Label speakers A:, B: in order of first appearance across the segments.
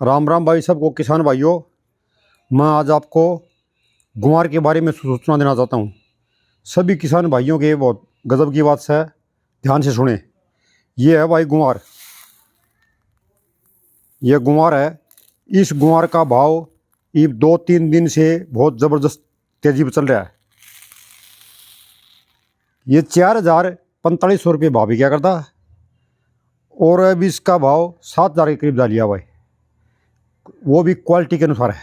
A: राम राम भाई सबको, किसान भाइयों। मैं आज आपको गुआर के बारे में सूचना देना चाहता हूँ। सभी किसान भाइयों के बहुत गजब की बात है, ध्यान से सुने। ये है भाई गुआर, ये गुआर है। इस गुआर का भाव ये 2-3 दिन से बहुत ज़बरदस्त तेज़ी पर चल रहा है। ये 4,045 रुपये भाव भी क्या करता, और अभी इसका भाव 7,000 के करीब जा लिया भाई। वो भी क्वालिटी के अनुसार है।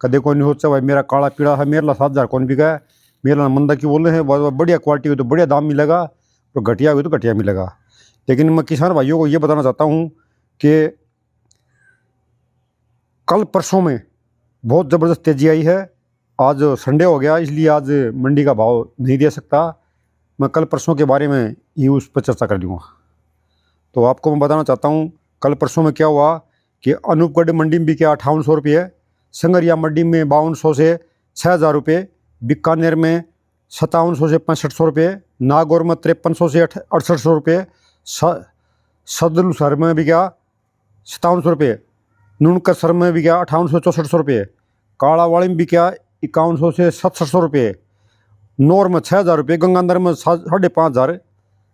A: कदे कोई नहीं सोचा भाई मेरा काला पीड़ा है, मेरे ला 7,000 कौन बिका है, मेरे ला मंदा क्यों बोल रहे हैं। बढ़िया क्वालिटी हुई तो बढ़िया दाम मिलेगा, और घटिया हुई तो घटिया मिलेगा। लेकिन मैं किसान भाइयों को ये बताना चाहता हूँ कि कल परसों में बहुत ज़बरदस्त तेज़ी आई है। आज संडे हो गया, इसलिए आज मंडी का भाव नहीं दे सकता। मैं कल परसों के बारे में ही उस पर चर्चा कर दूँगा। तो आपको मैं बताना चाहता हूँ कल परसों में क्या हुआ कि अनूपगढ़ मंडी में बिके 5800 रुपये, संगरिया मंडी में 5200 से 6,000 रुपये, बीकानेर में 5700 से 6500 रुपये, नागौर में 5300 से 6800 रुपये, सदलसर में बिका 5700 रुपये, नुनकसर में बिका 5800-6400 रुपये, कालावाड़ी में बिका 5100 से 6700 रुपये, नौर में 6,000 रुपये, गंगानगर में 5,500,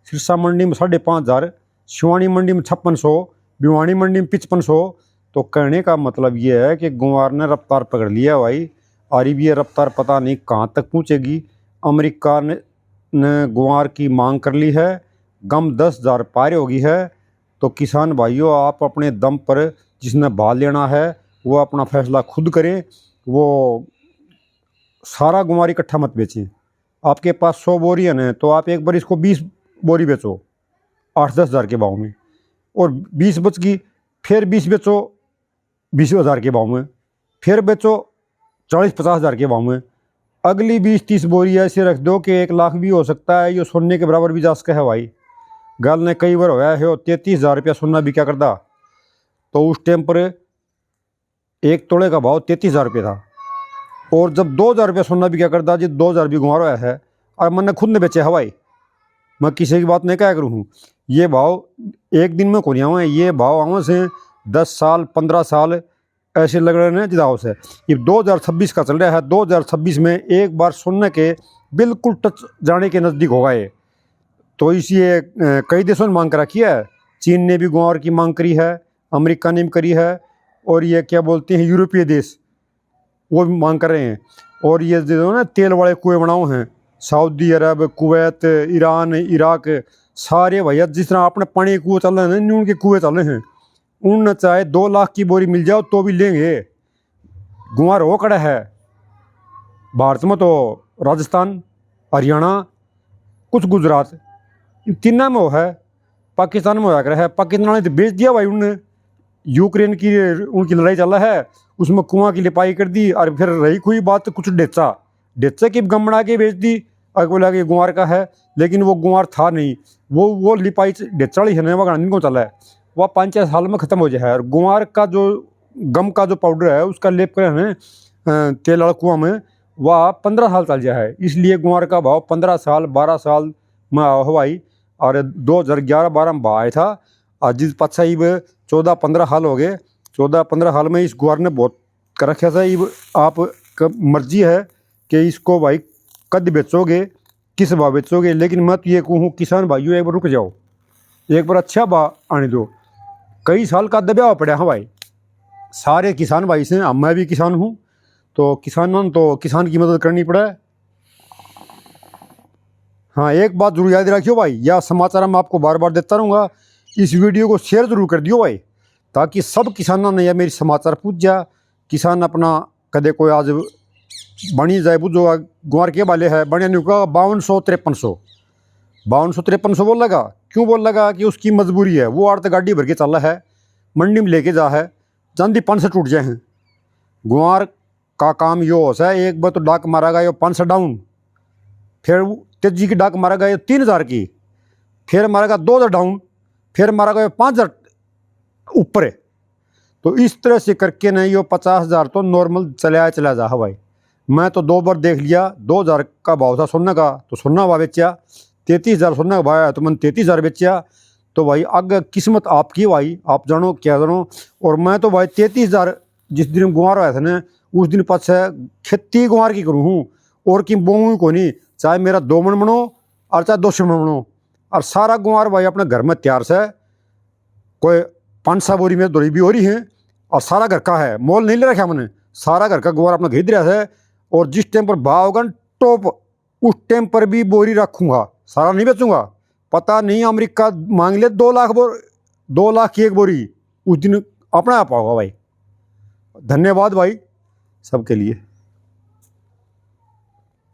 A: सिरसा मंडी में 5,500, शिवानी मंडी में 5600, भिवानी मंडी में 5500। तो कहने का मतलब ये है कि गुआर ने रफ्तार पकड़ लिया भाई। और ये रफ्तार पता नहीं कहाँ तक पहुँचेगी। अमेरिका ने गुआर की मांग कर ली है, गम 10,000 पार हो गई है। तो किसान भाइयों, आप अपने दम पर जिसने भाव लेना है वो अपना फैसला खुद करें। वो सारा गुआर इकट्ठा मत बेचें। आपके पास 100 बोरी है तो आप एक बार इसको 20 बोरी बेचो 8-10 हज़ार के भाव में, और 20 बच गई फिर 20 बेचो 20,000 के भाव में, फिर बेचो 40-50 हज़ार के भाव में। अगली 20-30 बोरी ऐसे रख दो कि 1 लाख भी हो सकता है, ये सोने के बराबर भी जा सकता है भाई। गल ने कई बार होया है 33,000 रुपया सोना भी क्या करता। तो उस टाइम पर 1 तोले का भाव 33,000 रुपये था, और जब 2,000 रुपया सोना भी क्या करता, जी 2,000 भी गुआर होया है। और मैंने खुद ने बेचे हवाई, मैं किसी की बात नहीं क्या करूँ। ये भाव एक दिन में को नहीं आवा है, ये भाव आवा से 10 साल 15 साल ऐसे लग रहे हैं जिदाव से। ये 2026 का चल रहा है। 2026 में एक बार सोने के बिल्कुल टच जाने के नज़दीक होगा ये। तो इसलिए कई देशों ने मांग कर रखी है। चीन ने भी गुआर की मांग करी है, अमेरिका ने भी करी है, और ये क्या बोलते हैं यूरोपीय देश वो भी मांग कर रहे हैं। और ये जो ना तेल वाले कुएँ बनाओ हैं, सऊदी अरब, कुवैत, ईरान, इराक, सारे भैया जिस तरह अपने पानी के कुएँ चल रहे हैं, उनके कुएँ चल रहे हैं। उन चाहे 2 लाख की बोरी मिल जाओ तो भी लेंगे। गुआर हो कड़ा है भारत में, तो राजस्थान, हरियाणा, कुछ गुजरात, इन तीनों में वो है। पाकिस्तान में होया कर है, पाकिस्तान ने तो बेच दिया भाई उनने। यूक्रेन की उनकी लड़ाई चल रहा है, उसमें कुआं की लिपाई कर दी। और फिर रही कोई बात कुछ डेचा की गम बना के बेच दी, और बोला कि गुआर का है, लेकिन वो गुआर था नहीं। वो लिपाई डेचा वाली है ना, वह को चला है, वह 5-6 साल में ख़त्म हो जाए। और गुआर का जो गम का जो पाउडर है उसका लेप कर है तेल वाला कुआं में, वह 15 साल चल जाए। इसलिए गुआर का भाव 15 साल 12 साल में हवाई। और 2011-12 में भाव आया था। आज जिस पाछा इब 14-15 साल हो गए। 14-15 साल में इस गुआर ने बहुत कर रखा था। इब आप मर्जी है कि इसको भाई कद बेचोगे, किस भाव बेचोगे। लेकिन मैं तो ये कहूँ किसान भाइयों, एक बार रुक जाओ, एक बार अच्छा भाव आने दो। कई साल का दबाव पड़ा है भाई सारे किसान भाई से। मैं भी किसान हूँ, तो किसान की मदद करनी पड़े। हाँ, एक बात जरूर याद रखियो भाई, यह समाचार मैं आपको बार बार देता रहूँगा। इस वीडियो को शेयर जरूर कर दियो भाई, ताकि सब किसानों ने यह मेरी समाचार पूछ जा। किसान अपना कदे कोई आज बनी जाए बुझो गुआर के वाले है बने नहीं होगा 5200-5300 बोल लगा। क्यों बोल लगा कि उसकी मजबूरी है, वो आड़त गाड़ी भर के चल रहा है, मंडी में लेके जा है, चांदी 5 से टूट जाए हैं। गुआर का काम यो हो सा, एक बार तो डाक मारा गया 500 डाउन, फिर तेजी की डाक मारा गया 3,000 की, फिर मारा गया 2,000 डाउन, फिर मारा गया 5,000 ऊपर है। तो इस तरह से करके नहीं यो 50,000 तो नॉर्मल चला जा भाई। मैं तो 2 बार देख लिया। 2,000 का भाव था सोना का, तो सोना भाव बेचा। 33,000 सोना का भाव है तो मैंने 33,000 बेचा। तो भाई आगे किस्मत आपकी भाई, आप जानो क्या जानो। और मैं तो भाई 33,000 जिस दिन गुआर आया था ना उस दिन पास खेती गुआर की करूँ हूँ और कि बोऊँ को नहीं, चाहे मेरा 2 मन बनो और चाहे 200 मन बनो। और सारा गुआर भाई अपने घर में तैयार से कोई 500 बोरी में दौड़ी भी हो रही है और सारा घर का है, मोल नहीं ले रखा मैंने, सारा घर का गुआर अपना खरीद रहा है। और जिस टाइम पर भाव होगा टॉप उस टाइम पर भी बोरी रखूँगा, सारा नहीं बेचूँगा। पता नहीं अमेरिका मांग ले 2 लाख 2 लाख की एक बोरी, उस दिन अपना आप होगा भाई। धन्यवाद भाई सबके लिए।